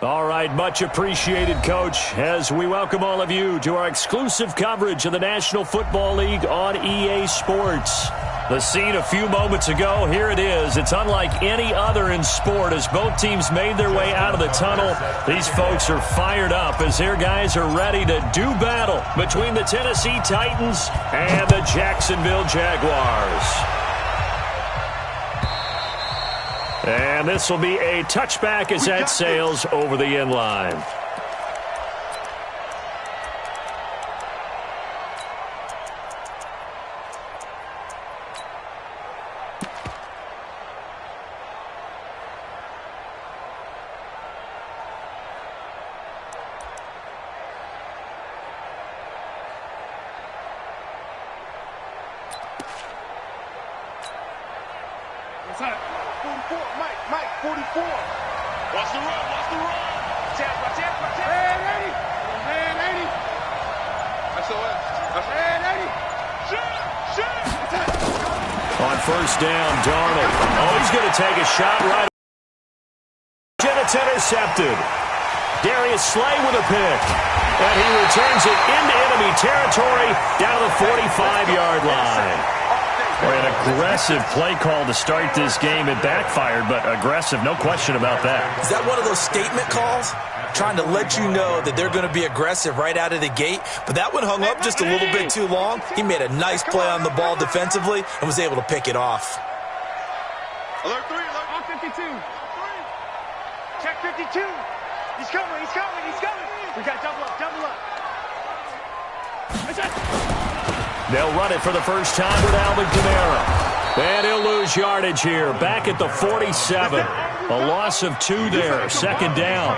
All right, much appreciated, Coach, as we welcome all of you to our exclusive coverage of the National Football League on EA Sports. The scene a few moments ago, here it is. It's unlike any other in sport as both teams made their way out of the tunnel. These folks are fired up as their guys are ready to do battle between the Tennessee Titans and the Jacksonville Jaguars. And this will be a touchback as that sails over the end line. Mike, 44. Watch the run, watch the run. Watch it. Man, 80. Man, 80. SOS. Man, 80. Shit. On first down, Darnold. Oh, he's going to take a shot right. And it's intercepted. Darius Slay with a pick. And he returns it into enemy territory down to the 45-yard line. An aggressive play call to start this game. It backfired, but aggressive, no question about that. Is that one of those statement calls? Trying to let you know that they're going to be aggressive right out of the gate, but that one hung up just a little bit too long. He made a nice play on the ball defensively and was able to pick it off. Alert 3, alert on 52. Check 52. He's coming. We got double up. That's it. They'll run it for the first time with Alvin Kamara. And he'll lose yardage here, back at the 47. A loss of 2 there, second down.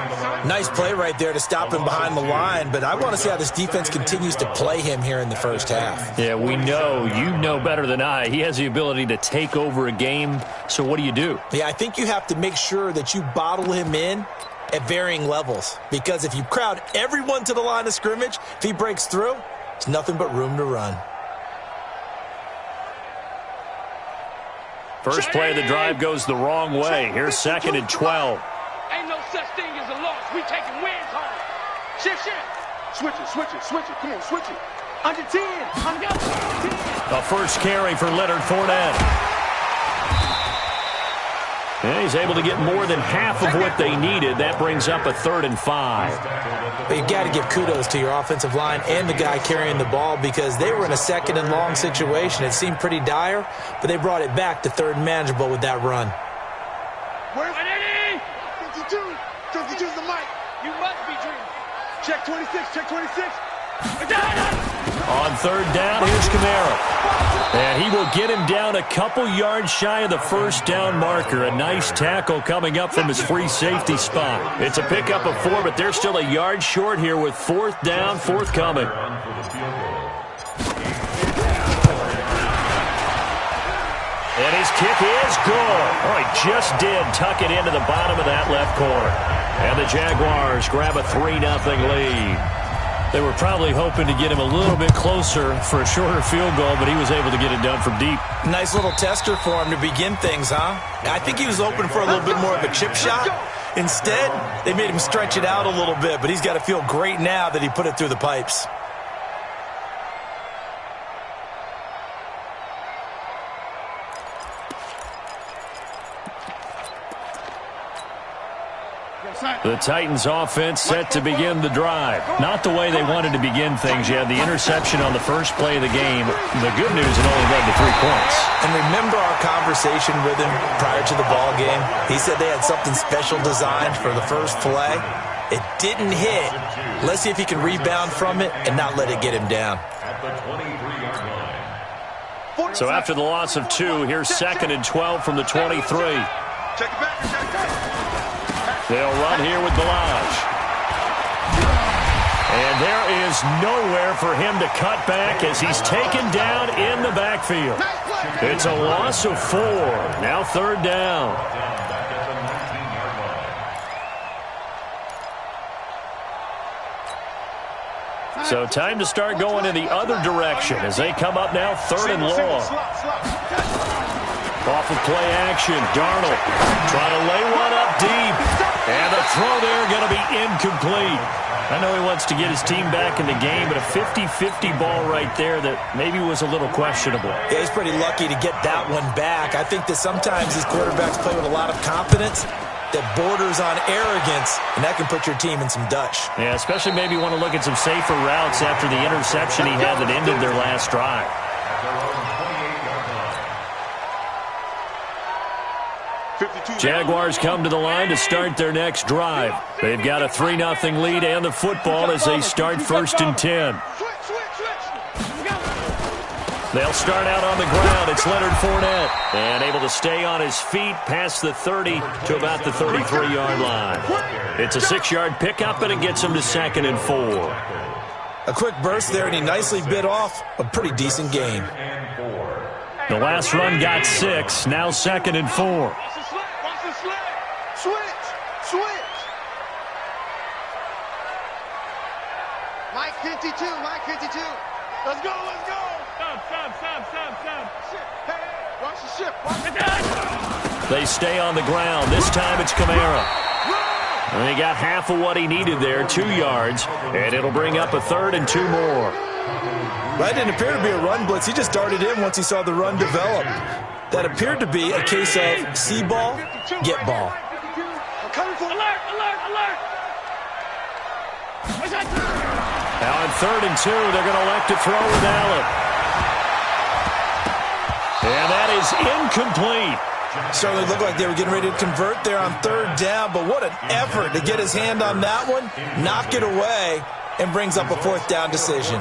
Nice play right there to stop him behind the line, but I want to see how this defense continues to play him here in the first half. Yeah, we know. You know better than I. He has the ability to take over a game, so what do? Yeah, I think you have to make sure that you bottle him in at varying levels, because if you crowd everyone to the line of scrimmage, if he breaks through, it's nothing but room to run. First play of the drive goes the wrong way. Here's second and 12. Ain't no such thing as a loss. We taking wins home. Shift. Switch it. Come on, switch it. Under 10. A first carry for Leonard Fournette. And he's able to get more than half of what they needed. That brings up a 3rd and 5. But you've got to give kudos to your offensive line and the guy carrying the ball, because they were in a 2nd and long situation. It seemed pretty dire, but they brought it back to 3rd and manageable with that run. Where's 52? 52's the mic. You must be dreaming. Check 26. On 3rd down, here's Kamara. And he will get him down a couple yards shy of the first down marker. A nice tackle coming up from his free safety spot. It's a pickup of 4, but they're still a yard short here with 4th down forthcoming. And his kick is good. Oh, he just did tuck it into the bottom of that left corner. And the Jaguars grab a 3-0 lead. They were probably hoping to get him a little bit closer for a shorter field goal, but he was able to get it done from deep. Nice little tester for him to begin things, huh? I think he was open for a little bit more of a chip shot. Instead, they made him stretch it out a little bit, but he's got to feel great now that he put it through the pipes. The Titans offense set to begin the drive. Not the way they wanted to begin things. You had the interception on the first play of the game. The good news, it only led to 3 points. And remember our conversation with him prior to the ball game? He said they had something special designed for the first play. It didn't hit. Let's see if he can rebound from it and not let it get him down. So after the loss of 2, here's 2nd and 12 from the 23. Check it back. They'll run here with Balaj. And there is nowhere for him to cut back as he's taken down in the backfield. It's a loss of 4. Now 3rd down. So time to start going in the other direction as they come up now 3rd and long. Off of play action, Darnold trying to lay one up deep. And the throw there going to be incomplete. I know he wants to get his team back in the game, but a 50-50 ball right there that maybe was a little questionable. Yeah, he's pretty lucky to get that one back. I think that sometimes these quarterbacks play with a lot of confidence that borders on arrogance, and that can put your team in some Dutch. Yeah, especially maybe want to look at some safer routes after the interception he had that ended their last drive. Jaguars come to the line to start their next drive. They've got a 3-0 lead and the football as they start 1st and 10. They'll start out on the ground. It's Leonard Fournette. And able to stay on his feet past the 30 to about the 33-yard line. It's a 6-yard pickup, and it gets him to 2nd and 4. A quick burst there, and he nicely bit off a pretty decent gain. The last run got 6. Now 2nd and 4. Mike 52, Mike 52. Let's go, let's go. Stop. Hey, watch the ship. They stay on the ground. This time it's Kamara. And he got half of what he needed there, 2 yards, and it'll bring up a 3rd and 2 more. That didn't appear to be a run blitz. He just darted in once he saw the run develop. That appeared to be a case of see ball, get ball. Now on 3rd and 2, they're going to elect to throw with Allen. And that is incomplete. Certainly looked like they were getting ready to convert there on 3rd down, but what an effort to get his hand on that one, knock it away, and brings up a 4th down decision.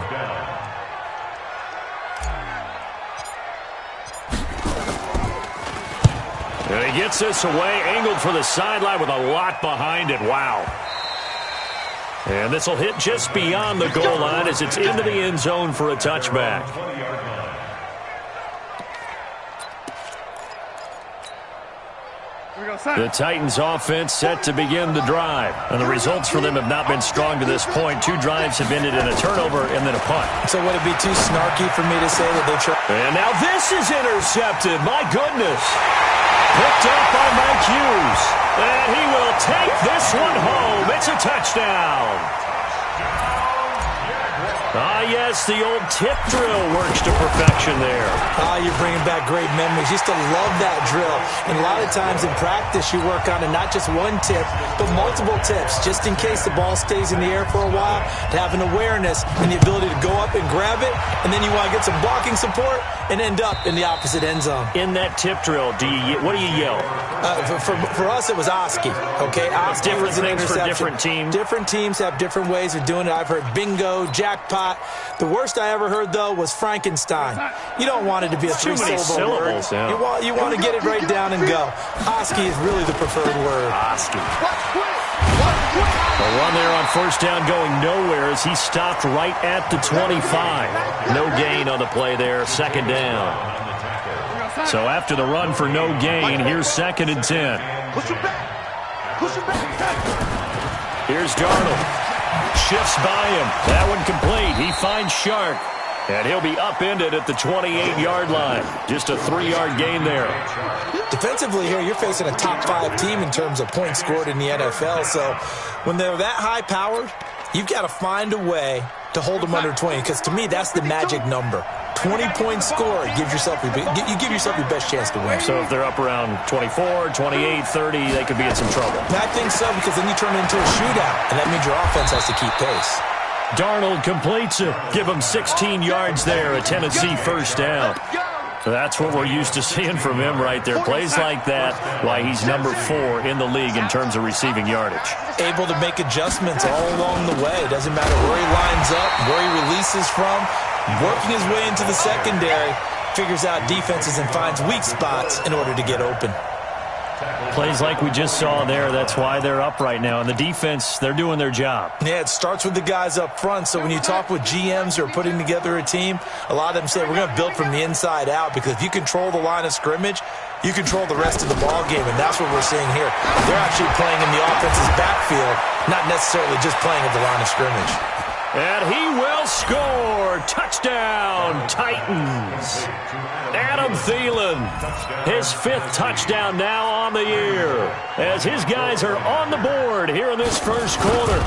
And he gets this away, angled for the sideline with a lot behind it. Wow. And this will hit just beyond the goal line as it's into the end zone for a touchback. The Titans offense set to begin the drive. And the results for them have not been strong to this point. 2 drives have ended in a turnover and then a punt. So would it be too snarky for me to say that they tried? And now this is intercepted. My goodness. Picked up by Mike Hughes. And he will take this one home. It's a touchdown. Ah, yes, the old tip drill works to perfection there. Ah, you're bringing back great memories. Used to love that drill. And a lot of times in practice, you work on it, not just one tip, but multiple tips, just in case the ball stays in the air for a while, to have an awareness and the ability to go up and grab it, and then you want to get some blocking support and end up in the opposite end zone. In that tip drill, what do you yell? For us, it was Oski. Okay, Oski was an interception. For different teams. Different teams have different ways of doing it. I've heard bingo, jackpot. The worst I ever heard, though, was Frankenstein. You don't want it to be a 3-syllable word. Yeah. You want to get it right down and go. Oski is really the preferred word. Oski. A run there on 1st down going nowhere as he stopped right at the 25. No gain on the play there, 2nd down. So after the run for no gain, here's 2nd and 10. Here's Darnold. Shifts by him. That one complete. He finds Shark. And he'll be upended at the 28-yard line. Just a 3-yard gain there. Defensively here, you're facing a top-5 team in terms of points scored in the NFL. So when they're that high-powered, you've got to find a way to hold them under 20. Because to me, that's the magic number. 20 points scored, you give yourself your best chance to win. So if they're up around 24, 28, 30, they could be in some trouble. I think so, because then you turn it into a shootout, and that means your offense has to keep pace. Darnold completes it. Give him 16 yards there, a Tennessee 1st down. That's what we're used to seeing from him right there. Plays like that, why he's number 4 in the league in terms of receiving yardage. Able to make adjustments all along the way. Doesn't matter where he lines up, where he releases from. Working his way into the secondary, figures out defenses and finds weak spots in order to get open. Plays like we just saw there. That's why they're up right now. And the defense, they're doing their job. Yeah, it starts with the guys up front. So when you talk with GMs who are putting together a team, a lot of them say we're going to build from the inside out, because if you control the line of scrimmage, you control the rest of the ball game, and that's what we're seeing here. They're actually playing in the offense's backfield, not necessarily just playing at the line of scrimmage. And he will score. Touchdown, Titans. Adam Thielen, his 5th touchdown now on the year, as his guys are on the board here in this first quarter.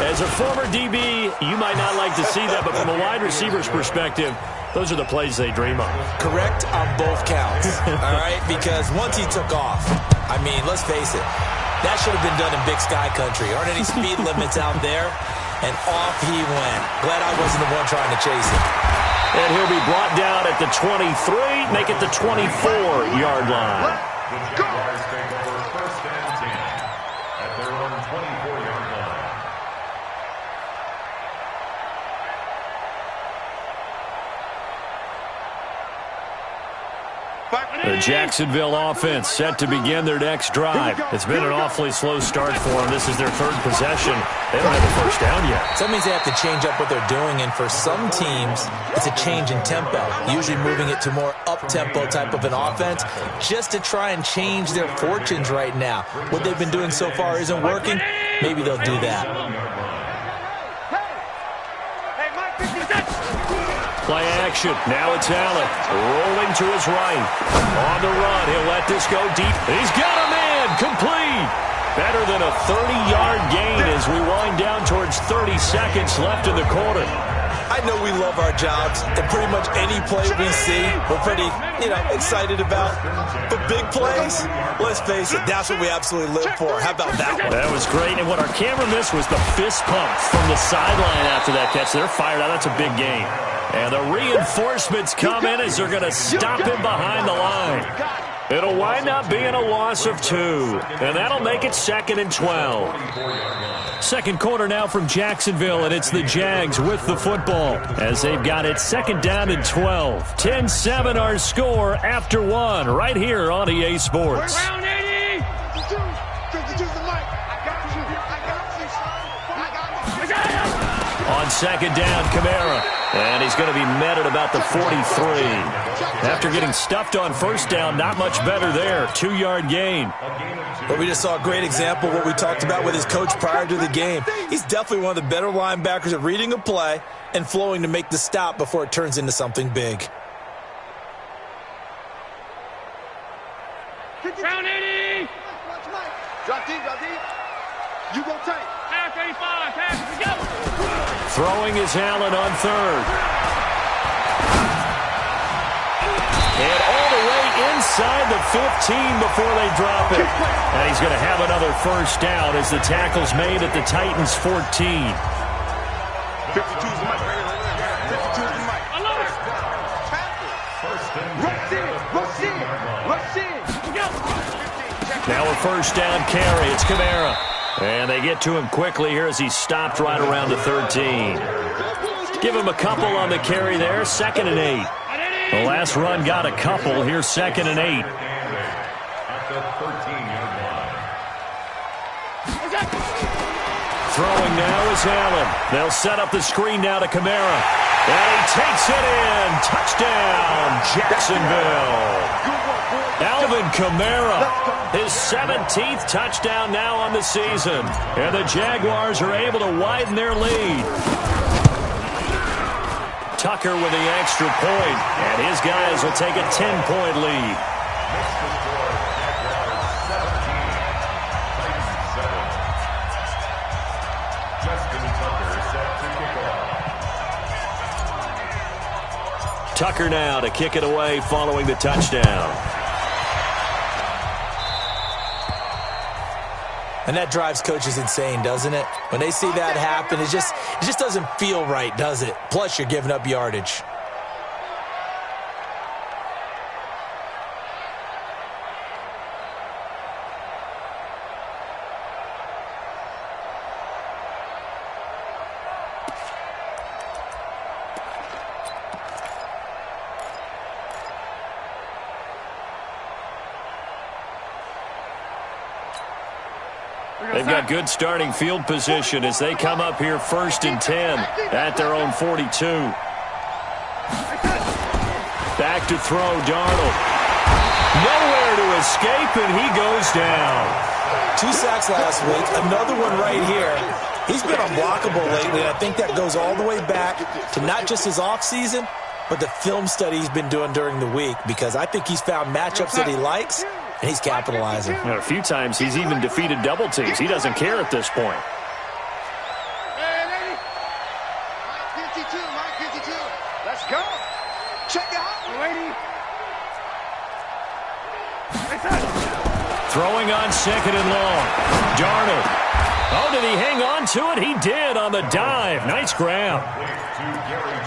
As a former DB, you might not like to see that, but from a wide receiver's perspective, those are the plays they dream of. Correct on both counts, all right? Because once he took off, I mean, let's face it, that should have been done in Big Sky Country. Aren't any speed limits out there? And off he went. Glad I wasn't the one trying to chase it. And he'll be brought down at the 23, make it the 24-yard line. The Jaguars take over first and 10 at their own 24-yard line. The Jacksonville offense set to begin their next drive. It's been an awfully slow start for them. This is their 3rd possession. They don't have a first down yet. So that means they have to change up what they're doing, and for some teams, it's a change in tempo, usually moving it to more up-tempo type of an offense just to try and change their fortunes right now. What they've been doing so far isn't working. Maybe they'll do that. Play action. Now it's Allen. Rolling to his right. On the run. He'll let this go deep. He's got a man. Complete. Better than a 30-yard gain as we wind down towards 30 seconds left in the quarter. I know we love our jobs, and pretty much any play we see, we're pretty, excited about. But big plays, let's face it, that's what we absolutely live for. How about that one? That was great, and what our camera missed was the fist pump from the sideline after that catch. They're fired out. That's a big game. And the reinforcements come in as they're going to stop him behind the line. It'll wind up being a loss of 2, and that'll make it 2nd and 12. Second quarter now from Jacksonville, and it's the Jags with the football as they've got it 2nd down and 12. 10-7 our score after 1 right here on EA Sports. Round 80! 52 the mic. I got you. On 2nd down, Kamara. And he's going to be met at about the 43. After getting stuffed on 1st down, not much better there. 2-yard gain. But we just saw a great example of what we talked about with his coach prior to the game. He's definitely one of the better linebackers at reading a play and flowing to make the stop before it turns into something big. Round 80! Drop deep. You go tight. Pass 85. Pass. Go. Throwing is Allen on 3rd. And all the way inside the 15 before they drop it. And he's going to have another 1st down as the tackle's made at the Titans' 14. 52's the mic. 52's the mic. Rush in. Now a 1st down carry. It's Kamara. And they get to him quickly here as he's stopped right around the 13. Give him a couple on the carry there. 2nd and 8. The last run got a couple. Here's 2nd and 8. Throwing now is Allen. They'll set up the screen now to Kamara. And he takes it in. Touchdown, Jacksonville. Alvin Kamara, his 17th touchdown now on the season. And the Jaguars are able to widen their lead. Tucker with the extra point, and his guys will take a 10-point lead. Tucker now to kick it away following the touchdown. And that drives coaches insane, doesn't it? When they see that happen, it just doesn't feel right, does it? Plus, you're giving up yardage. They've got good starting field position as they come up here 1st and 10 at their own 42. Back to throw, Darnold. Nowhere to escape, and he goes down. 2 sacks last week, another one right here. He's been unblockable lately, and I think that goes all the way back to not just his offseason, but the film study he's been doing during the week, because I think he's found matchups that he likes, and he's capitalizing. A few times he's even defeated double teams. He doesn't care at this point. Let's go. Check out, lady. Throwing on 2nd and long. Darnold. Oh, did he hang on to it? He did on the dive. Nice grab.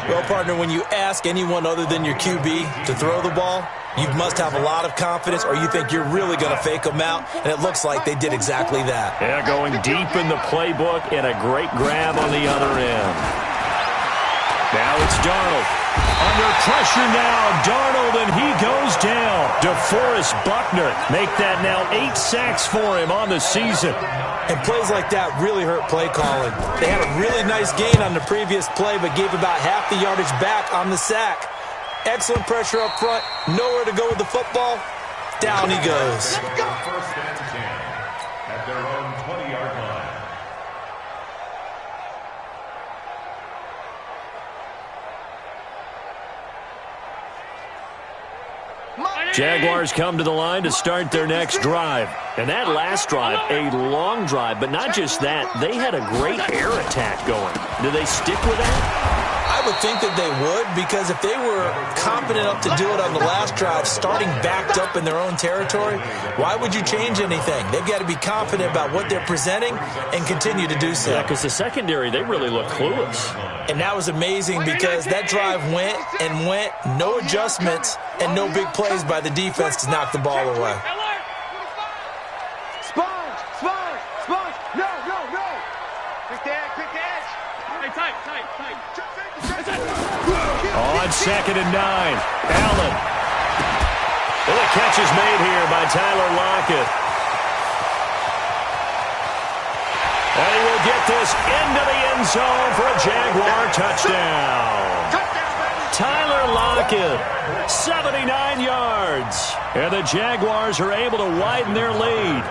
Well, partner, when you ask anyone other than your QB to throw the ball, you must have a lot of confidence, or you think you're really going to fake them out, and it looks like they did exactly that. Yeah, going deep in the playbook and a great grab on the other end. Now it's Darnold. Under pressure now, Darnold, and he goes down. DeForest Buckner make that now 8 sacks for him on the season. And plays like that really hurt play calling. They had a really nice gain on the previous play, but gave about half the yardage back on the sack. Excellent pressure up front. Nowhere to go with the football. Down he goes. First and 10 at their own 20-yard line. Jaguars come to the line to start their next drive. And that last drive, a long drive, but not just that. They had a great air attack going. Do they stick with that? I would think that they would, because if they were confident enough to do it on the last drive, starting backed up in their own territory, why would you change anything? They've got to be confident about what they're presenting and continue to do so. Yeah, because the secondary, they really look clueless. And that was amazing, because that drive went and went, no adjustments, and no big plays by the defense to knock the ball away. Sponge. No. Quick edge. Hey, tight. On 2nd and 9, Allen. Well, the catch is made here by Tyler Lockett. And he will get this into the end zone for a Jaguar touchdown. Tyler Lockett, 79 yards. And the Jaguars are able to widen their lead.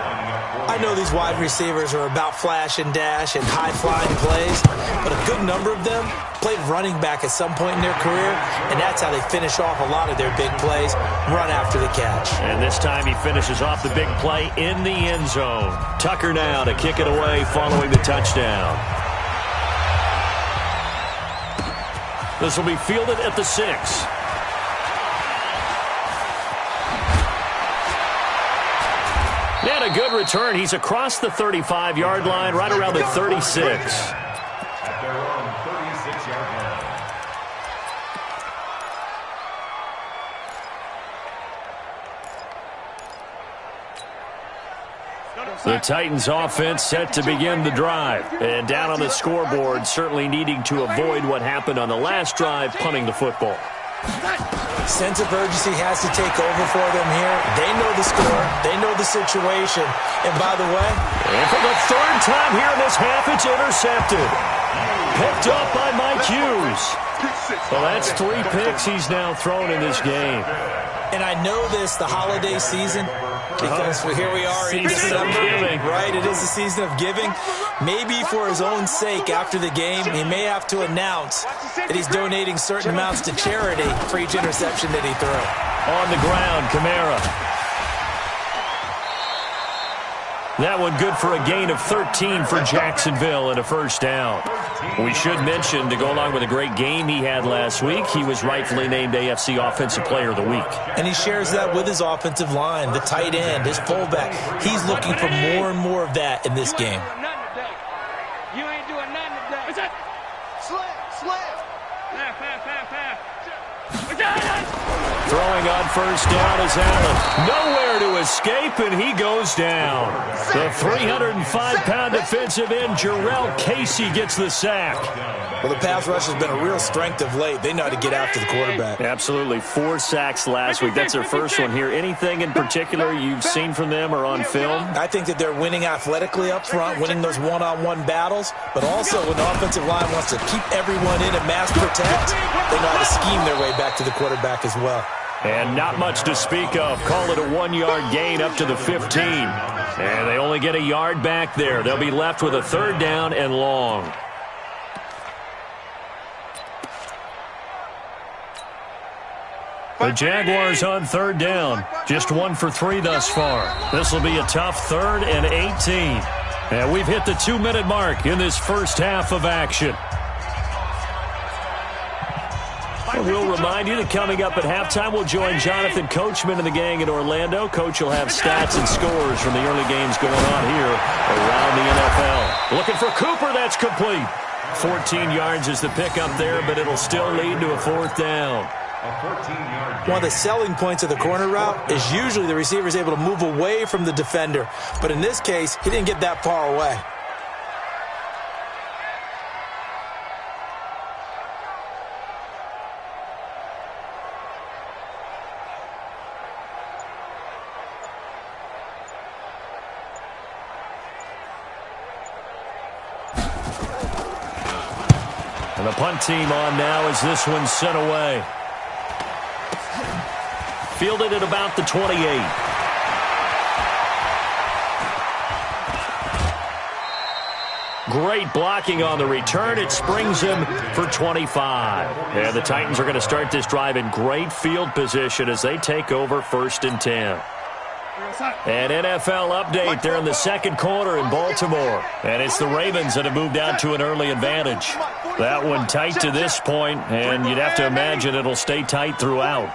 I know these wide receivers are about flash and dash and high-flying plays, but a good number of them played running back at some point in their career, and that's how they finish off a lot of their big plays, run after the catch. And this time he finishes off the big play in the end zone. Tucker now to kick it away following the touchdown. This will be fielded at the 6. And a good return. He's across the 35-yard line, right around the 36. At their own 36-yard line. The Titans offense set to begin the drive. And down on the scoreboard, certainly needing to avoid what happened on the last drive, punting the football. Sense of urgency has to take over for them here. They know the score. They know the situation. And by the way, and for the 3rd time here in this half, it's intercepted. Picked up by Mike Hughes. Well, that's 3 picks he's now thrown in this game. And I know this, the holiday season, because here we are in December, right? It is the season of giving. Maybe for his own sake, after the game, he may have to announce that he's donating certain amounts to charity for each interception that he threw. On the ground, Kamara. That one good for a gain of 13 for Jacksonville and a first down. We should mention, to go along with a great game he had last week, he was rightfully named AFC Offensive Player of the Week. And he shares that with his offensive line, the tight end, his fullback. He's looking for more and more of that in this game. You ain't doing nothing today. What's that? Slam. Throwing on first down is Allen. Nowhere to escape, and he goes down. The 305-pound defensive end, Jarrell Casey, gets the sack. Well, the pass rush has been a real strength of late. They know how to get after the quarterback. Absolutely. 4 sacks last week. That's their first one here. Anything in particular you've seen from them or on film? I think that they're winning athletically up front, winning those one-on-one battles, but also when the offensive line wants to keep everyone in and mass protect, they know how to scheme their way back to the quarterback as well. And not much to speak of. Call it a 1-yard gain up to the 15. And they only get a yard back there. They'll be left with a 3rd down and long. The Jaguars on 3rd down. Just 1 for 3 thus far. This will be a tough 3rd and 18. And we've hit the 2-minute mark in this first half of action. And we'll remind you that coming up at halftime, we'll join Jonathan Coachman and the gang in Orlando. Coach will have stats and scores from the early games going on here around the NFL. Looking for Cooper, that's complete. 14 yards is the pickup there, but it'll still lead to a 4th down. One of the selling points of the corner route is usually the receiver is able to move away from the defender. But in this case, he didn't get that far away. And the punt team on now as this one's sent away. Fielded at about the 28. Great blocking on the return. It springs him for 25. And the Titans are going to start this drive in great field position as they take over 1st and 10. An NFL update there in the 2nd quarter in Baltimore. And it's the Ravens that have moved out to an early advantage. That one tight to this point, and you'd have to imagine it'll stay tight throughout.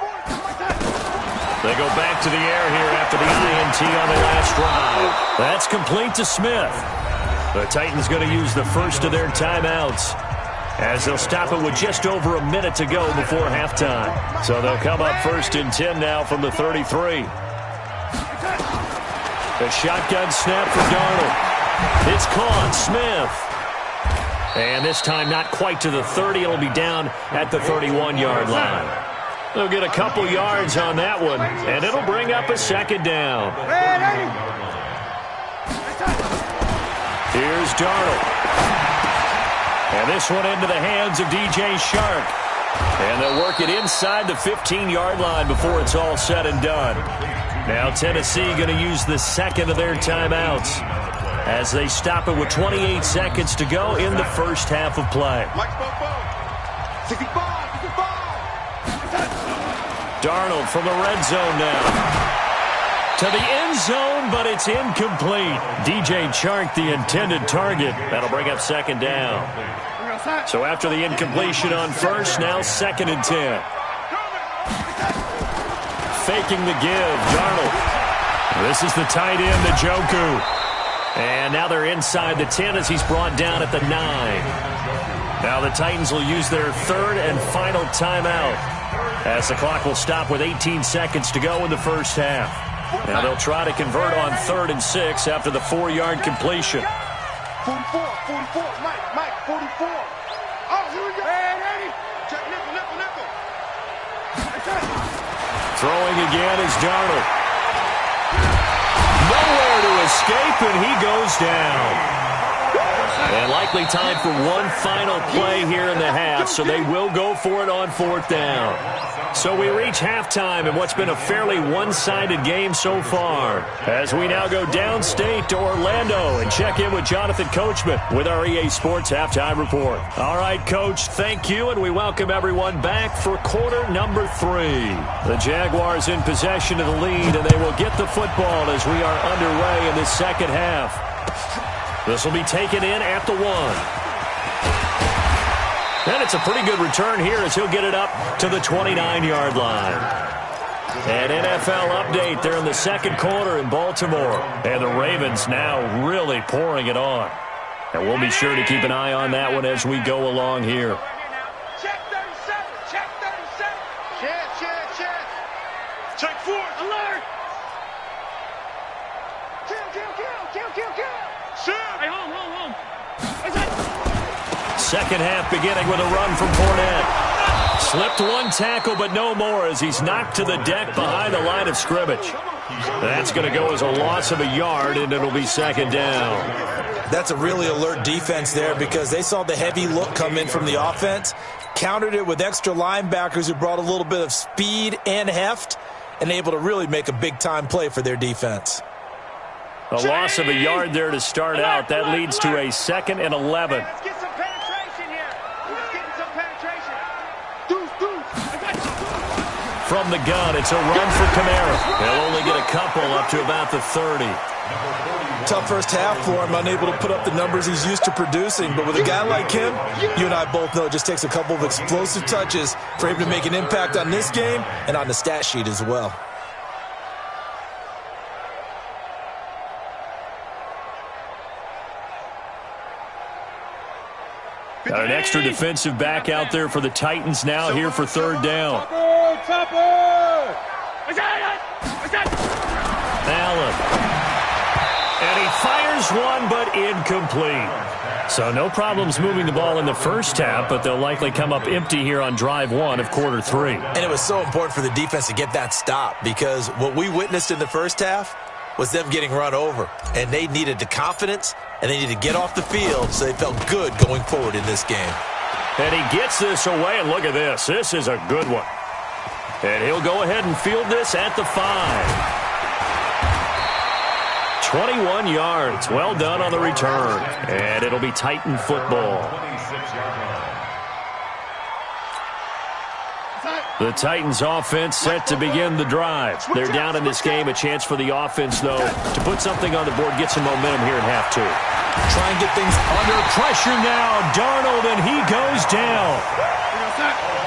They go back to the air here after the INT on the last drive. That's complete to Smith. The Titans going to use the first of their timeouts as they'll stop it with just over a minute to go before halftime. So they'll come up 1st and 10 now from the 33. The shotgun snap for Darnold. It's caught. Smith. And this time not quite to the 30. It'll be down at the 31-yard line. They'll get a couple yards on that one, and it'll bring up a 2nd down. Here's Darnold. And this one into the hands of DJ Shark. And they'll work it inside the 15-yard line before it's all said and done. Now Tennessee going to use the 2nd of their timeouts as they stop it with 28 seconds to go in the first half of play. Darnold from the red zone now. To the end zone, but it's incomplete. DJ Chark, the intended target. That'll bring up 2nd down. So after the incompletion on 1st, now 2nd and 10. Faking the give, Darnold. This is the tight end, Njoku. And now they're inside the 10 as he's brought down at the 9. Now the Titans will use their 3rd and final timeout as the clock will stop with 18 seconds to go in the first half. Now they'll try to convert on 3rd and 6 after the 4-yard completion. 44, Mike, 44. Oh, here we go. Hey, check nickel. Throwing again is Darnold. Nowhere to escape, and he goes down. And likely time for one final play here in the half, so they will go for it on 4th down. So we reach halftime in what's been a fairly one-sided game so far, as we now go downstate to Orlando and check in with Jonathan Coachman with our EA Sports Halftime Report. All right, Coach, thank you, and we welcome everyone back for quarter number 3. The Jaguars in possession of the lead, and they will get the football as we are underway in this second half. This will be taken in at the 1. And it's a pretty good return here as he'll get it up to the 29-yard line. An NFL update there in the 2nd quarter in Baltimore. And the Ravens now really pouring it on. And we'll be sure to keep an eye on that one as we go along here. Check 37, check 37. Check 4, alert. Kill. Hey, home. Second half beginning with a run from Fournette. Slipped one tackle, but no more as he's knocked to the deck behind the line of scrimmage. That's going to go as a loss of a yard, and it'll be 2nd down. That's a really alert defense there because they saw the heavy look come in from the offense, countered it with extra linebackers who brought a little bit of speed and heft and able to really make a big-time play for their defense. A loss of a yard there to start out. That leads to a 2nd and 11. Let's get some penetration here. Let's get some penetration. From the gun, it's a run for Kamara. They'll only get a couple up to about the 30. Tough first half for him, unable to put up the numbers he's used to producing. But with a guy like him, you and I both know it just takes a couple of explosive touches for him to make an impact on this game and on the stat sheet as well. Got an extra defensive back out there for the Titans now here for 3rd down. Allen. And he fires one, but incomplete. So no problems moving the ball in the first half, but they'll likely come up empty here on drive 1 of quarter 3. And it was so important for the defense to get that stop because what we witnessed in the first half was them getting run over. And they needed the confidence, and they needed to get off the field so they felt good going forward in this game. And he gets this away, and look at this. This is a good one. And he'll go ahead and field this at the 5. 21 yards. Well done on the return. And it'll be Titan football. The Titans offense set to begin the drive. They're down in this game. A chance for the offense, though, to put something on the board, get some momentum here in half 2. Try and get things under pressure now. Darnold, and he goes down.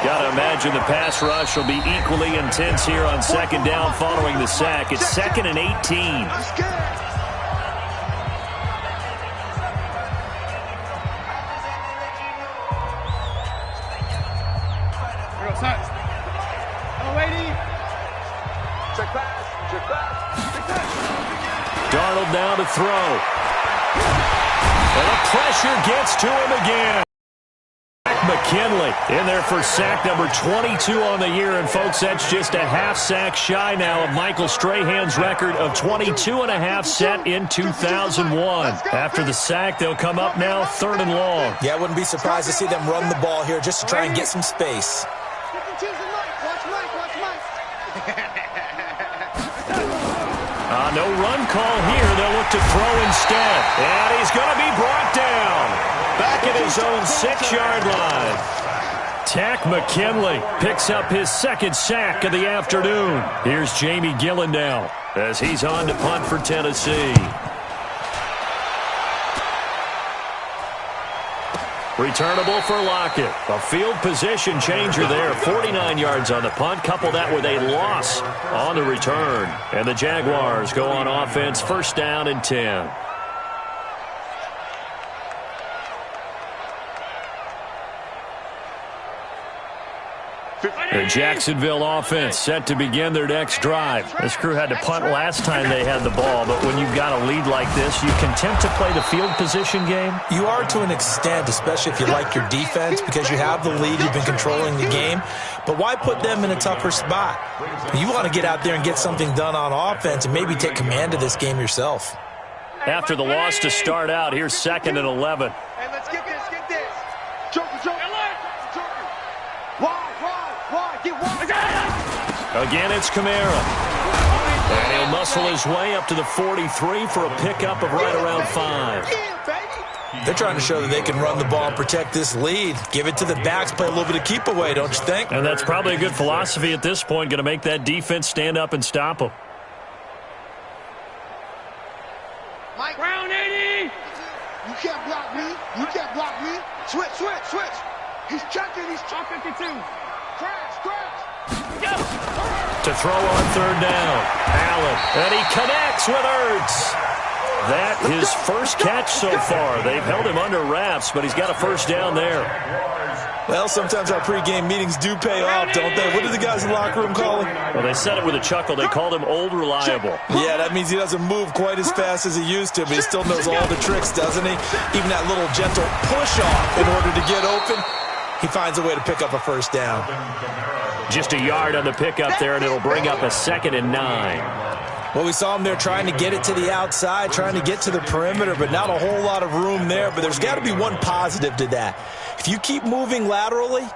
Got to imagine the pass rush will be equally intense here on 2nd down following the sack. It's 2nd and 18. Darnold now to throw. And the pressure gets to him again. McKinley in there for sack number 22 on the year. And, folks, that's just a half sack shy now of Michael Strahan's record of 22.5 set in 2001. After the sack, they'll come up now 3rd and long. Yeah, I wouldn't be surprised to see them run the ball here just to try and get some space. No run call here. They'll look to throw instead. And he's going to be brought down. Back at his own 6-yard line. Tack McKinley picks up his 2nd sack of the afternoon. Here's Jamie Gillen now as he's on to punt for Tennessee. Returnable for Lockett. A field position changer there. 49 yards on the punt. Couple that with a loss on the return. And the Jaguars go on offense. 1st down and 10. The Jacksonville offense set to begin their next drive. This crew had to punt last time they had the ball, but when you've got a lead like this, you content to play the field position game? You are to an extent, especially if you like your defense, because you have the lead, you've been controlling the game. But why put them in a tougher spot? You want to get out there and get something done on offense and maybe take command of this game yourself. After the loss to start out, here's 2nd and 11. Hey, let's get this, get this. Joker. Wide, get wide. Again, it's Kamara. And he'll muscle his way up to the 43 for a pickup of right around 5. They're trying to show that they can run the ball and protect this lead. Give it to the backs, play a little bit of keep away, don't you think? And that's probably a good philosophy at this point, going to make that defense stand up and stop them. Mike Brown 80. You can't block me. Switch. He's checking. 52. Crash. To throw on 3rd down. Allen. And he connects with Ertz. That his first catch so far. They've held him under wraps, but he's got a 1st down there. Well, sometimes our pregame meetings do pay off, don't they? What do the guys in the locker room call him? Well, they said it with a chuckle. They called him Old Reliable. Yeah, that means he doesn't move quite as fast as he used to, but he still knows all the tricks, doesn't he? Even that little gentle push-off in order to get open, he finds a way to pick up a 1st down. Just a yard on the pickup there, and it'll bring up a 2nd and 9. Well, we saw him there trying to get it to the outside, trying to get to the perimeter, but not a whole lot of room there. But there's got to be one positive to that. If you keep moving laterally,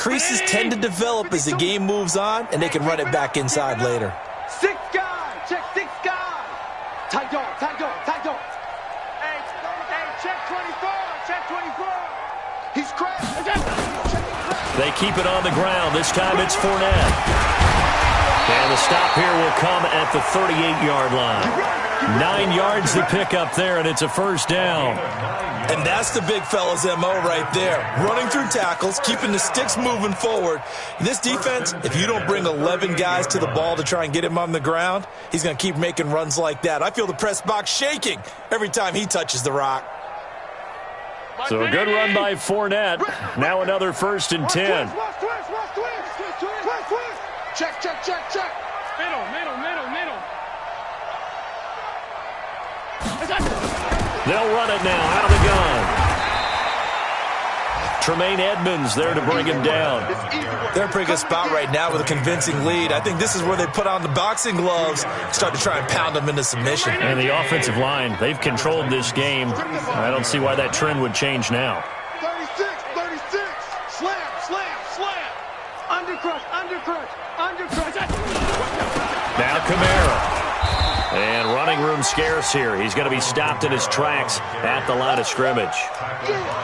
creases tend to develop as the game moves on, and they can run it back inside later. 6 guys. Check 6 guys. Tight dog, tight dog, tight dog. Hey, check 24, check 24. He's cracked. They keep it on the ground. This time it's Fournette. And the stop here will come at the 38-yard line. 9 yards to pick up there, and it's a first down. And that's the big fella's MO right there. Running through tackles, keeping the sticks moving forward. This defense, if you don't bring 11 guys to the ball to try and get him on the ground, he's going to keep making runs like that. I feel the press box shaking every time he touches the rock. So a good run by Fournette. Now another 1st and 10. Check, check, check, check. Middle, middle, middle, middle. They'll run it now out of the gun. Tremaine Edmonds there to bring him down. They're in a pretty good spot right now with a convincing lead. I think this is where they put on the boxing gloves, start to try and pound them into submission. And the offensive line, they've controlled this game. I don't see why that trend would change now. 36, 36. Slam, slam, slam. Undercrush, undercrush, undercrush. Now Kamara. And running room scarce here. He's going to be stopped in his tracks at the line of scrimmage.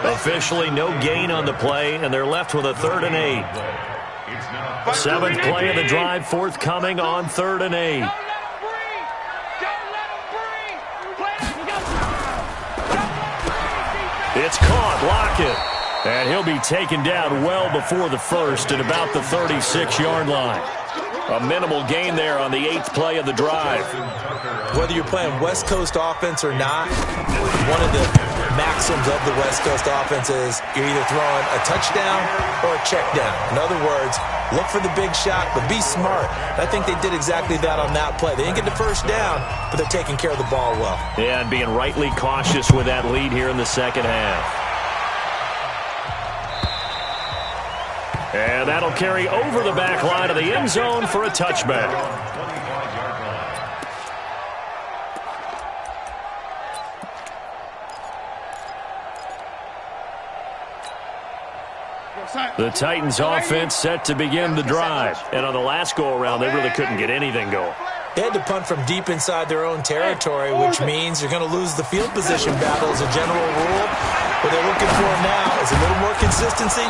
Officially no gain on the play, and they're left with a 3rd and 8. 7th play of the drive, forthcoming on 3rd and 8. It's caught, Lockett. And he'll be taken down well before the 1st at about the 36-yard line. A minimal gain there on the 8th play of the drive. Whether you're playing West Coast offense or not, one of the maxims of the West Coast offense is you're either throwing a touchdown or a check down. In other words, look for the big shot, but be smart. I think they did exactly that on that play. They didn't get the 1st down, but they're taking care of the ball well. Yeah, and being rightly cautious with that lead here in the 2nd half. And that'll carry over the back line of the end zone for a touchback. The Titans offense set to begin the drive. And on the last go-around, they really couldn't get anything going. They had to punt from deep inside their own territory, which means you're going to lose the field position battle as a general rule. What they're looking for now is a little more consistency,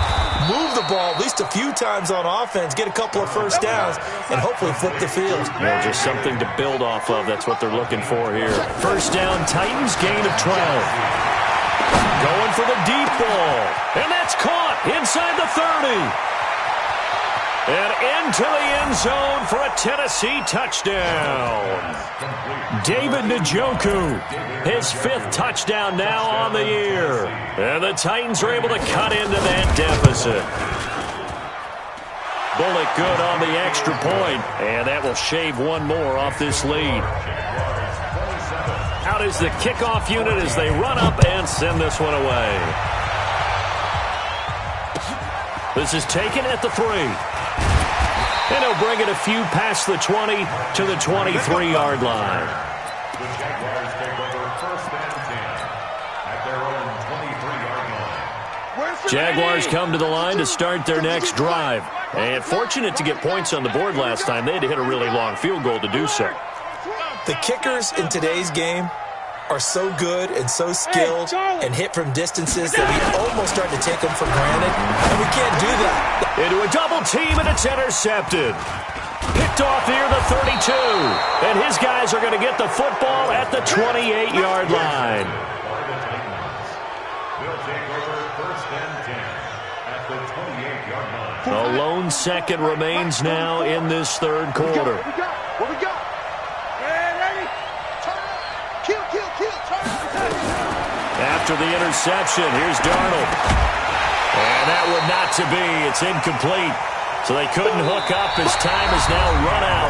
move the ball at least a few times on offense, get a couple of 1st downs, and hopefully flip the field. You know, just something to build off of. That's what they're looking for here. 1st down, Titans, gain of 12. Going for the deep ball. And that's caught inside the 30. And into the end zone for a Tennessee touchdown. David Njoku, his 5th touchdown now on the year. And the Titans are able to cut into that deficit. Bullock good on the extra point, and that will shave one more off this lead. Out is the kickoff unit as they run up and send this one away. This is taken at the 3. And he'll bring it a few past the 20 to the 23-yard line. The Jaguars take over 1st and 10 at their own 23-yard line. Jaguars come to the line to start their next drive. And fortunate to get points on the board last time. They had to hit a really long field goal to do so. The kickers in today's game are so good and so skilled and hit from distances that we almost start to take them for granted, and we can't do that. Into a double team, and it's intercepted. Picked off near the 32, and his guys are going to get the football at the 28-yard line. They'll take over 1st and 10 at the 28-yard line. A lone second remains now in this 3rd quarter. What we got? Ready? Turn up. Kill, kill, kill. Turn up. After the interception, here's Darnold. And that would not to be. It's incomplete. So they couldn't hook up as time is now run out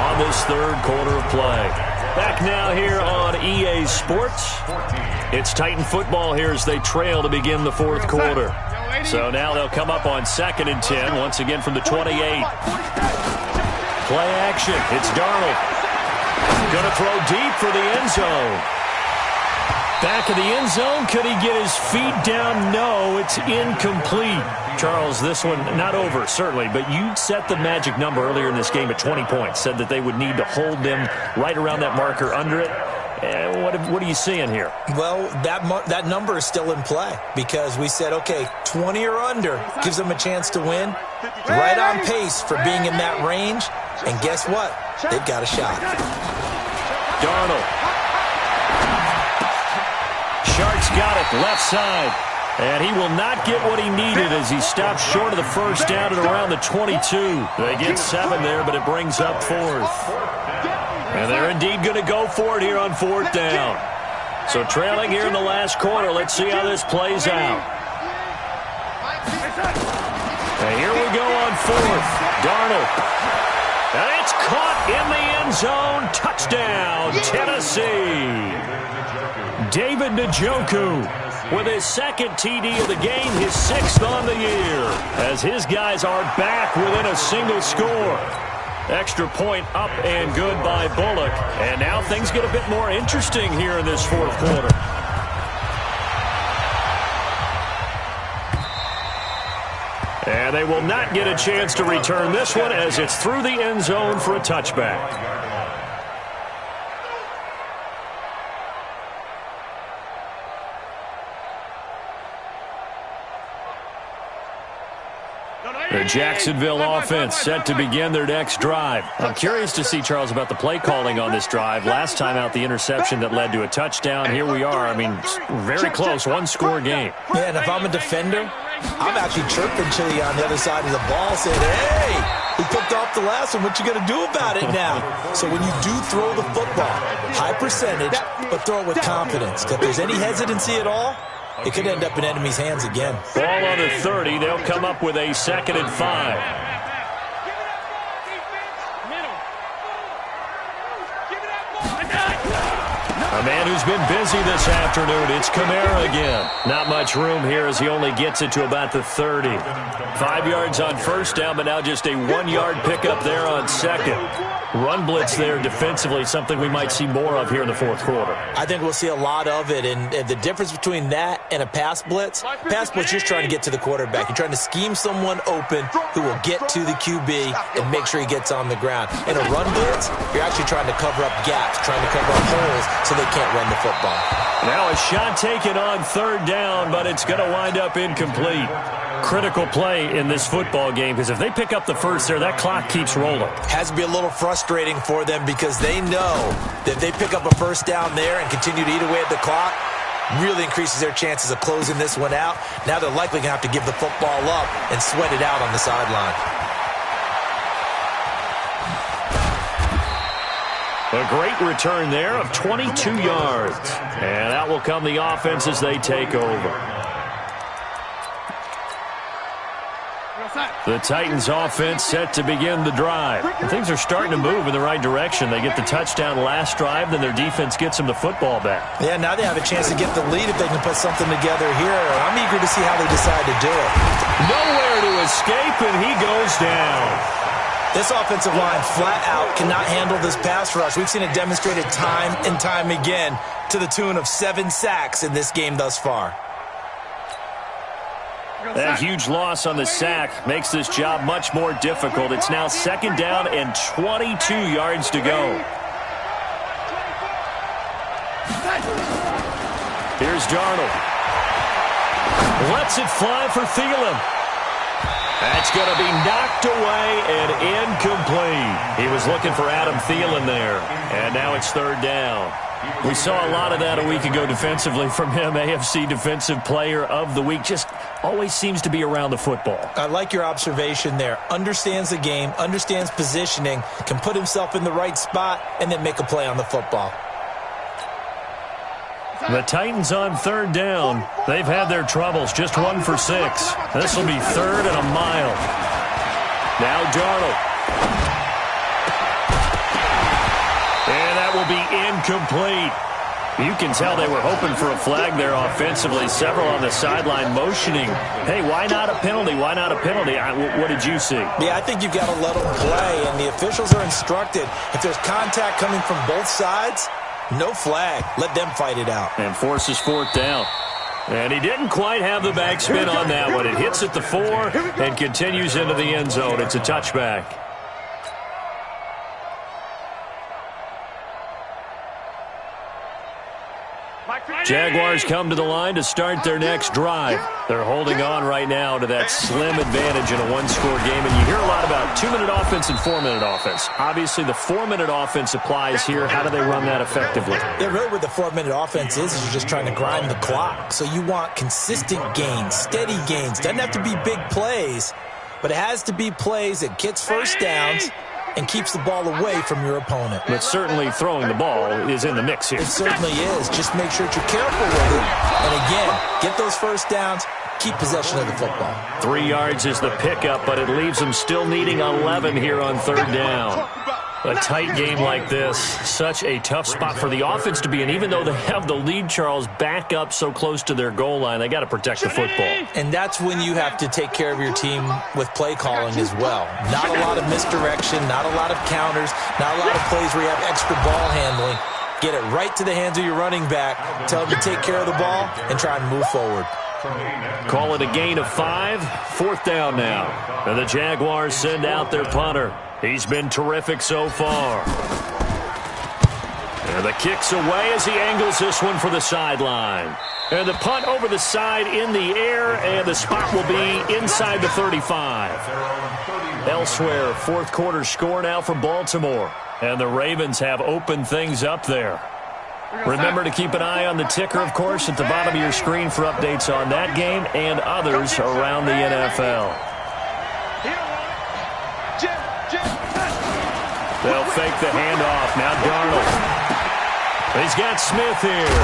on this 3rd quarter of play. Back now here on EA Sports. It's Titan football here as they trail to begin the 4th quarter. So now they'll come up on 2nd and 10, once again from the 28. Play action. It's Darnold. Going to throw deep for the end zone. Back of the end zone. Could he get his feet down? No, it's incomplete. Charles, this one not over, certainly, but you set the magic number earlier in this game at 20 points. Said that they would need to hold them right around that marker under it. What are you seeing here? Well, that number is still in play because we said, okay, 20 or under gives them a chance to win. Right on pace for being in that range. And guess what? They've got a shot. Darnold. Sharks got it left side. And he will not get what he needed as he stops short of the first down at around the 22. They get 7 there, but it brings up 4th. And they're indeed going to go for it here on 4th down. So trailing here in the last quarter. Let's see how this plays out. And here we go on 4th. Darnold. And it's caught in the end zone. Touchdown, Tennessee. David Njoku with his second TD of the game, his 6th on the year, as his guys are back within a single score. Extra point up and good by Bullock. And now things get a bit more interesting here in this 4th quarter. And they will not get a chance to return this one as it's through the end zone for a touchback. The Jacksonville offense set to begin their next drive. I'm curious to see, Charles, about the play calling on this drive. Last time out, the interception that led to a touchdown. Here we are. I mean, very close, one-score game. Yeah, and if I'm a defender, I'm actually chirping Chili on the other side of the ball, saying, hey, we picked off the last one. What you going to do about it now? So when you do throw the football, high percentage, but throw it with confidence. If there's any hesitancy at all, it could end up in enemy's hands again. Ball on the 30. They'll come up with a 2nd and 5. A man who's been busy this afternoon. It's Kamara again. Not much room here as he only gets it to about the 30. 5 yards on first down, but now just a 1-yard pickup there on 2nd. Run blitz there defensively, something we might see more of here in the 4th quarter. I think we'll see a lot of it, and the difference between that and a pass blitz, you're just trying to get to the quarterback. You're trying to scheme someone open who will get to the QB and make sure he gets on the ground. In a run blitz, you're actually trying to cover up gaps, trying to cover up holes so they can't run the football. Now a shot taken on 3rd down, but it's going to wind up incomplete. Critical play in this football game because if they pick up the first there, that clock keeps rolling. Has to be a little frustrating for them because they know that if they pick up a first down there and continue to eat away at the clock, really increases their chances of closing this one out. Now they're likely going to have to give the football up and sweat it out on the sideline. A great return there of 22 yards. And that will come the offense as they take over. The Titans offense set to begin the drive. Things are starting to move in the right direction. They get the touchdown last drive, then their defense gets them the football back. Yeah, now they have a chance to get the lead if they can put something together here. I'm eager to see how they decide to do it. Nowhere to escape, and he goes down. This offensive line flat out cannot handle this pass rush. We've seen it demonstrated time and time again to the tune of 7 sacks in this game thus far. That huge loss on the sack makes this job much more difficult. It's now 2nd down and 22 yards to go. Here's Darnold. Lets it fly for Thielen. That's going to be knocked away and incomplete. He was looking for Adam Thielen there, and now it's 3rd down. We saw a lot of that a week ago defensively from him. AFC Defensive Player of the Week. Just always seems to be around the football. I like your observation there. Understands the game, understands positioning, can put himself in the right spot, and then make a play on the football. The Titans on 3rd down. They've had their troubles. Just 1 for 6. This will be 3rd and a mile. Now Darnold. And that will be incomplete. You can tell they were hoping for a flag there offensively. Several on the sideline motioning, hey, why not a penalty? Why not a penalty? What did you see? Yeah, I think you've got to let them play, and the officials are instructed if there's contact coming from both sides, No flag. Let them fight it out. And forces fourth down. And he didn't quite have the backspin on that one. It hits at the 4 and continues into the end zone. It's a touchback. Jaguars come to the line to start their next drive. They're holding on right now to that slim advantage in a one-score game. And you hear a lot about 2-minute offense and 4-minute offense. Obviously, the 4-minute offense applies here. How do they run that effectively? Yeah, really what the 4-minute offense is you're just trying to grind the clock. So you want consistent gains, steady gains. Doesn't have to be big plays, but it has to be plays that gets first downs and keeps the ball away from your opponent. But certainly throwing the ball is in the mix here. It certainly is. Just make sure that you're careful with it. And again, get those first downs, keep possession of the football. 3 yards is the pickup, but it leaves them still needing 11 here on third down. A tight game like this, such a tough spot for the offense to be in. Even though they have the lead, Charles, back up so close to their goal line, they got to protect the football. And that's when you have to take care of your team with play calling as well. Not a lot of misdirection, not a lot of counters, not a lot of plays where you have extra ball handling. Get it right to the hands of your running back. Tell them to take care of the ball and try and move forward. Call it a gain of 5. Fourth down now. And the Jaguars send out their punter. He's been terrific so far. And the kick's away as he angles this one for the sideline. And the punt over the side in the air, and the spot will be inside the 35. Elsewhere, fourth quarter score now for Baltimore. And the Ravens have opened things up there. Remember to keep an eye on the ticker, of course, at the bottom of your screen for updates on that game and others around the NFL. They'll fake the handoff. Now Darnold. He's got Smith here.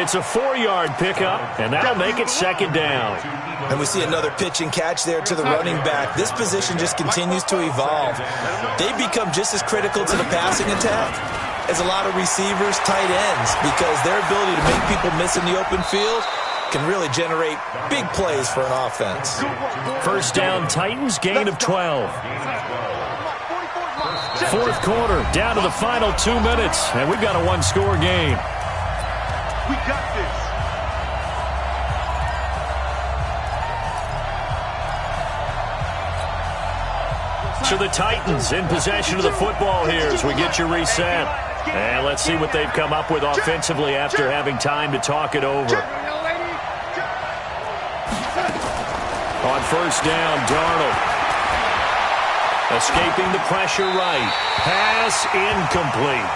It's a 4-yard pickup, and that'll make it second down. And we see another pitch and catch there to the running back. This position just continues to evolve. They become just as critical to the passing attack as a lot of receivers, tight ends, because their ability to make people miss in the open field can really generate big plays for an offense. First down, Titans, gain of 12. Fourth quarter, down to the final 2 minutes, and we've got a one-score game. We got this. So the Titans in possession of the football here as we get you reset. And let's see what they've come up with offensively after having time to talk it over. On first down, Darnold. Escaping the pressure right. Pass incomplete.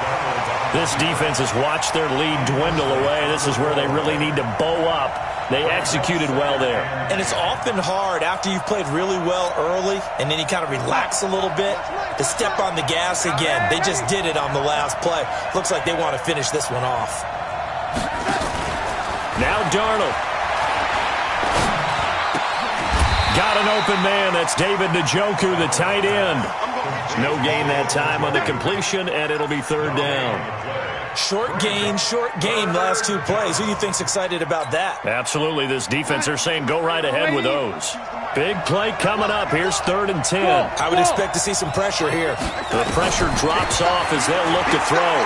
This defense has watched their lead dwindle away. This is where they really need to bow up. They executed well there. And it's often hard after you've played really well early and then you kind of relax a little bit to step on the gas again. They just did it on the last play. Looks like they want to finish this one off. Now Darnold. Got an open man. That's David Njoku, the tight end. No gain that time on the completion, and it'll be third down. Short game, last 2 plays. Who do you think's excited about that? Absolutely. This defense, they're saying go right ahead with those. Big play coming up. Here's 3rd and 10. I would expect to see some pressure here. The pressure drops off as they'll look to throw.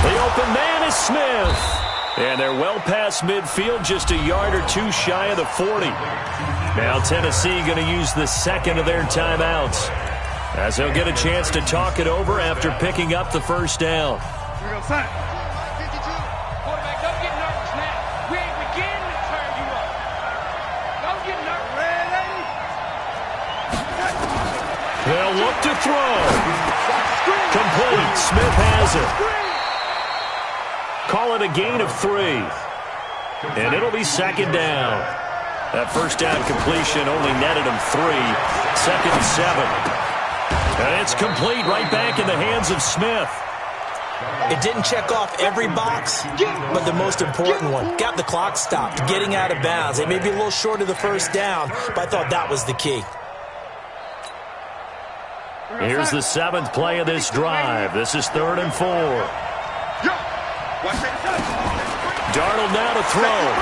The open man is Smith. And they're well past midfield, just a yard or 2 shy of the 40. Now Tennessee going to use the second of their timeouts, as they'll get a chance to talk it over after picking up the first down. Here we go, son. Quarterback, don't get nervous now. We ain't beginning to turn you up. Don't get nervous. They'll look to throw. Complete. Smith has it. Call it a gain of 3. And it'll be second down. That first down completion only netted him 3. 2nd and 7. And it's complete, right back in the hands of Smith. It didn't check off every box, but the most important one. Got the clock stopped, getting out of bounds. They may be a little short of the first down, but I thought that was the key. Here's the 7th play of this drive. This is 3rd and 4. Darnold now to throw.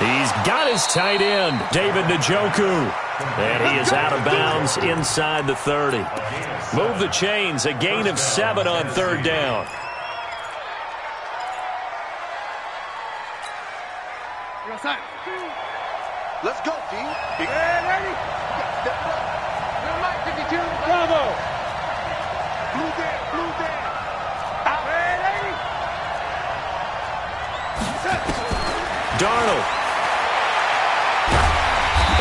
He's got his tight end, David Njoku. And he is out of bounds inside the 30. Move the chains, a gain of 7 on third down. Let's go, D. Hey, ready? Step it up. Real Mike 52. Bravo. Blue there. Out. Hey, lady. Darnold.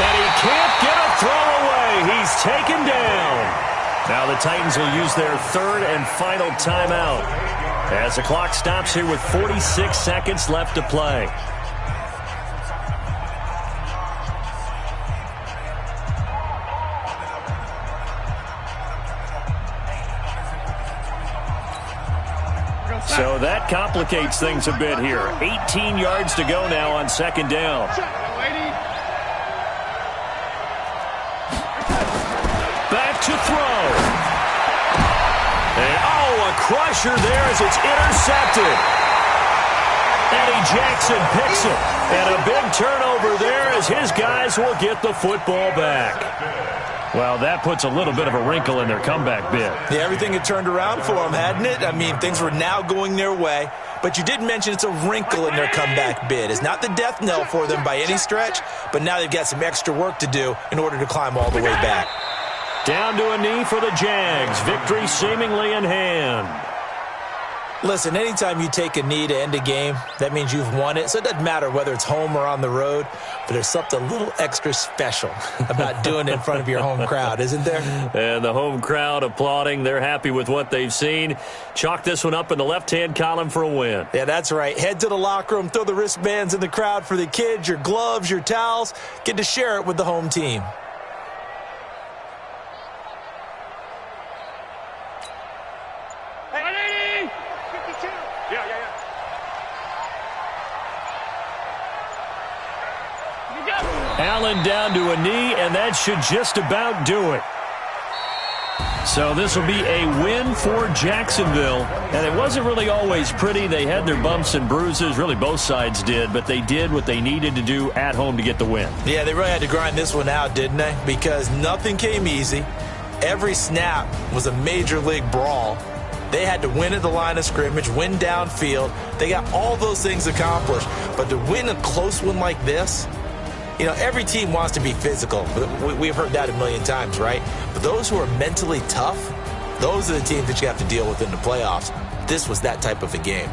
And he can't get a throw away. He's taken down. Now the Titans will use their third and final timeout as the clock stops here with 46 seconds left to play. So that complicates things a bit here. 18 yards to go now on second down. Back to throw. And, a crusher there as it's intercepted. Eddie Jackson picks it. And a big turnover there as his guys will get the football back. Well, that puts a little bit of a wrinkle in their comeback bid. Yeah, everything had turned around for them, hadn't it? I mean, things were now going their way. But you did mention it's a wrinkle in their comeback bid. It's not the death knell for them by any stretch, but now they've got some extra work to do in order to climb all the way back. Down to a knee for the Jags. Victory seemingly in hand. Listen, anytime you take a knee to end a game, that means you've won it. So it doesn't matter whether it's home or on the road, but there's something a little extra special about doing it in front of your home crowd, isn't there? And the home crowd applauding. They're happy with what they've seen. Chalk this one up in the left-hand column for a win. Yeah, that's right. Head to the locker room, throw the wristbands in the crowd for the kids, your gloves, your towels. Get to share it with the home team. Allen down to a knee, and that should just about do it. So this will be a win for Jacksonville. And it wasn't really always pretty. They had their bumps and bruises. Really, both sides did. But they did what they needed to do at home to get the win. Yeah, they really had to grind this one out, didn't they? Because nothing came easy. Every snap was a major league brawl. They had to win at the line of scrimmage, win downfield. They got all those things accomplished. But to win a close one like this, you know, every team wants to be physical. We've heard that a million times, right? But those who are mentally tough, those are the teams that you have to deal with in the playoffs. This was that type of a game.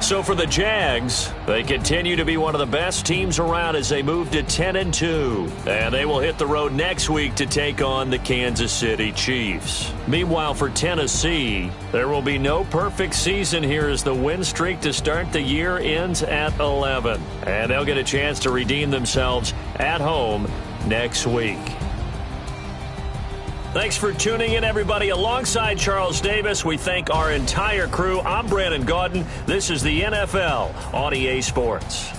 So for the Jags, they continue to be one of the best teams around as they move to 10-2. And they will hit the road next week to take on the Kansas City Chiefs. Meanwhile, for Tennessee, there will be no perfect season here as the win streak to start the year ends at 11. And they'll get a chance to redeem themselves at home next week. Thanks for tuning in, everybody. Alongside Charles Davis, we thank our entire crew. I'm Brandon Gaudin. This is the NFL on EA Sports.